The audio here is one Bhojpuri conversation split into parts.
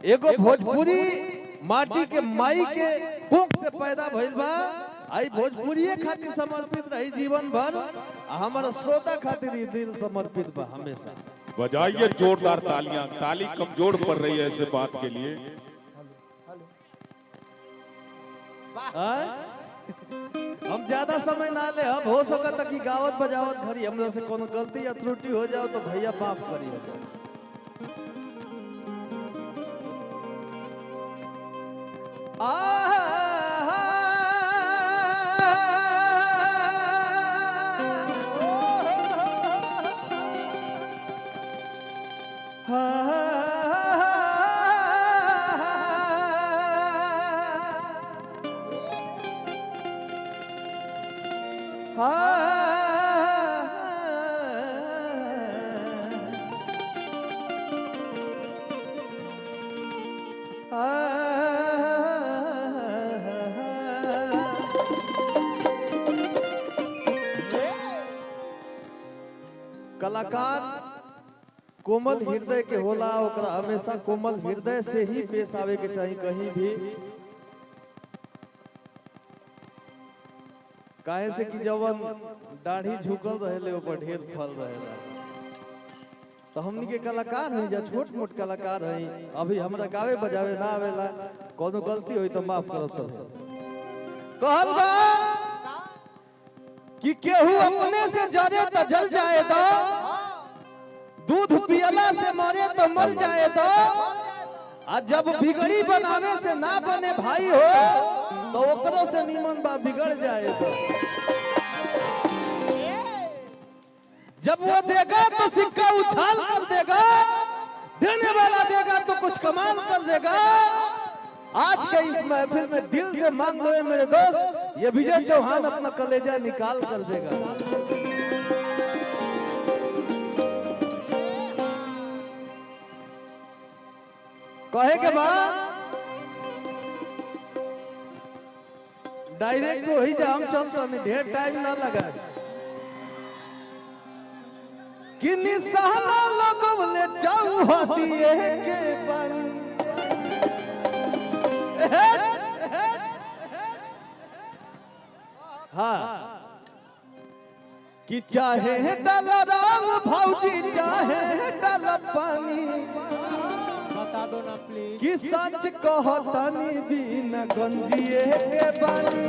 एगो भोजपुरी माटी के माई के कोख से पैदा भइल बा। आई भोजपुरी खातिर समर्पित रही जीवन भर। हमारा श्रोता खातिर ये दिल समर्पित बा हमेशा। बजाइए जोरदार तालियां। ताली कमजोर पड़ रही है ऐसे बात के लिए। हम ज्यादा समय ना ले। अब हो सकता कि गावत बजावत घरी हमरा से कोनो गलती या त्रुटि हो जाओ तो भैया माफ करिए। कलाकार कोमल हृदय के होला। ओकरा हमेशा कोमल हृदय से ही पेश आवे के चाहिए कहीं भी। काहे से कि जवन दाढ़ी झुकल रहेले ऊपर ढेर फल रहेला। तो हमनी के कलाकार हैं, या छोट मोट कलाकार हैं। अभी हमरा गावे बजावे ना आवेला। कोनो गलती होई तो माफ करब सब। कहल बा कि केहू अपने से जरे तो जल जाए तो, दूध पियला से मरे तो मर जाए तो, और जब बिगड़ी बनावे से ना बने भाई हो तो ओकरो से निमन बा बिगड़ जाए तो। जब वो देगा तो सिक्का उछाल कर देगा, देने वाला देगा तो कुछ कमाल कर देगा। आज के इस महफिल में दिल से मांग लो मेरे दोस्त, ये विजय चौहान अपना कलेजा निकाल कर देगा। कहे के बाद डायरेक्ट तो ही जा हम चलता नहीं, ढेर टाइम ना लगा। कि निशाना लगवले चौहदिए के पानी। हाँ कि चाहे डाला राम भौजी चाहे डाला पानी, बता दो ना प्लीज। कि सच कहतनी बिना गंजिए के पानी।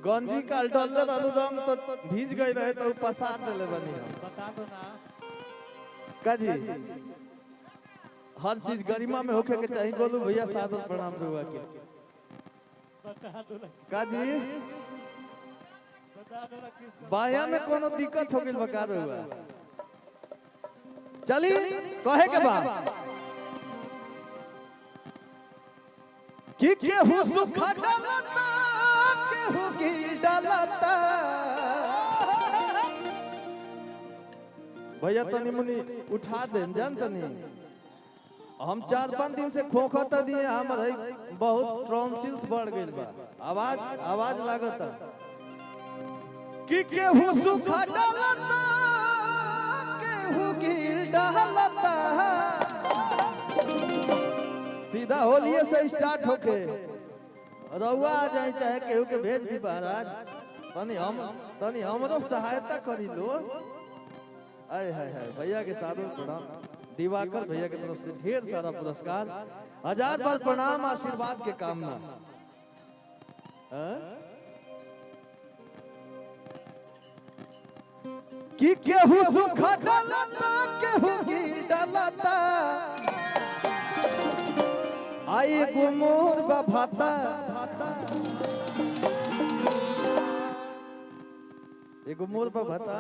गंजी का डल्ले रहलू रंग तो भीज गई रहे तो पसार देले बनी। बता दो ना काजी हर चीज गरिमा में होके के चाहिए। बोलू भैया सादर प्रणाम रुआ के। बता दो ना काजी बता दो ना किस बाया में कोनो दिक्कत हो गइल बका रुआ। चली कहे के बाद कि केहू सुख डालता केहू गिल डालता। भैया तनी मुनी उठा दे जान तनी। हम 4-5 दिन से खोखता दिए। हमर बहुत ट्रॉन्सिल्स बढ़ गइल बा। आवाज लागता कि केहू सुख डालता केहू गिल डालता। सीधा होलिये से स्टार्ट होके रउआ आ जाए चाहे केहू के भेज दी महाराज। तनी हमरो सहायता करी लो। आय हाय हाय भैया के सादर प्रणाम। दिवाकर भैया की तरफ से ढेर सारा पुरस्कार। हजार बार प्रणाम आशीर्वाद के कामना। कि केहू सुख डालता केहू गिल डालता। आई गो मोर भाता एगो मोर भाता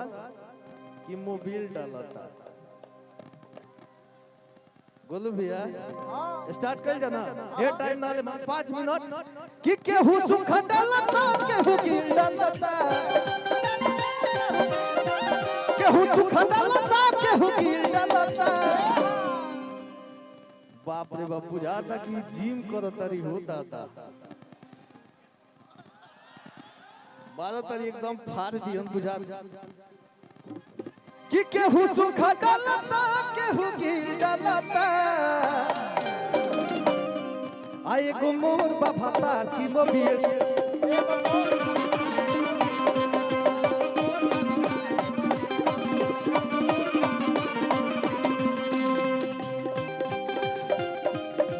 कि मोबिल डालता। गोलू भैया स्टार्ट कर जाना। ढेर टाइम ना ले 5 मिनट। कि केहू सुख डालता केहू गिल डालता। केहू सुख डालता केहू गिल डालता। बाप रे बाप बुझाता कि जिम करो तरी होता था। 12 तरी एकदम फाड़ दी हम बुझा। कि केहू सुख डालता केहू डलता आए को मोर बाफाता की मोबिल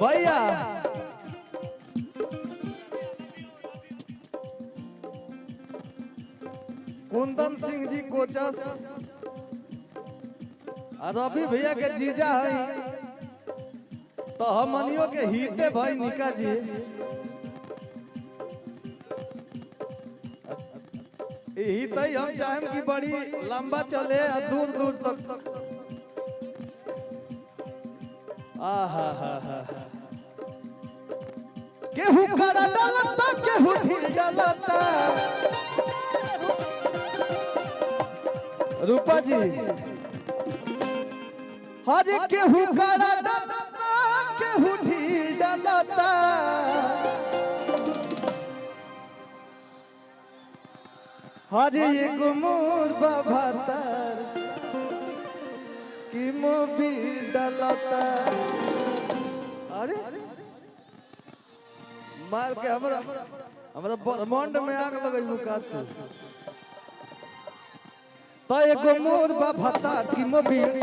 भैया कुंदन सिंह जी कोचस रवि भैया के जीजा है तो हमनियों के हिते भाई निका जी यही तो हम चाहें कि बड़ी लंबा चले और दूर दूर तक आहा हा हा केहू करा डलता केहू ढील डलता रूपा जी हरे केहू करा डलता केहू ढील डलता हरे एक मोर बाभातर की मोबिल डलता अरे मार के हमरा ब्रह्मांड में आग लगैलू का तू तो एगो मोर बाभातर की मोबिल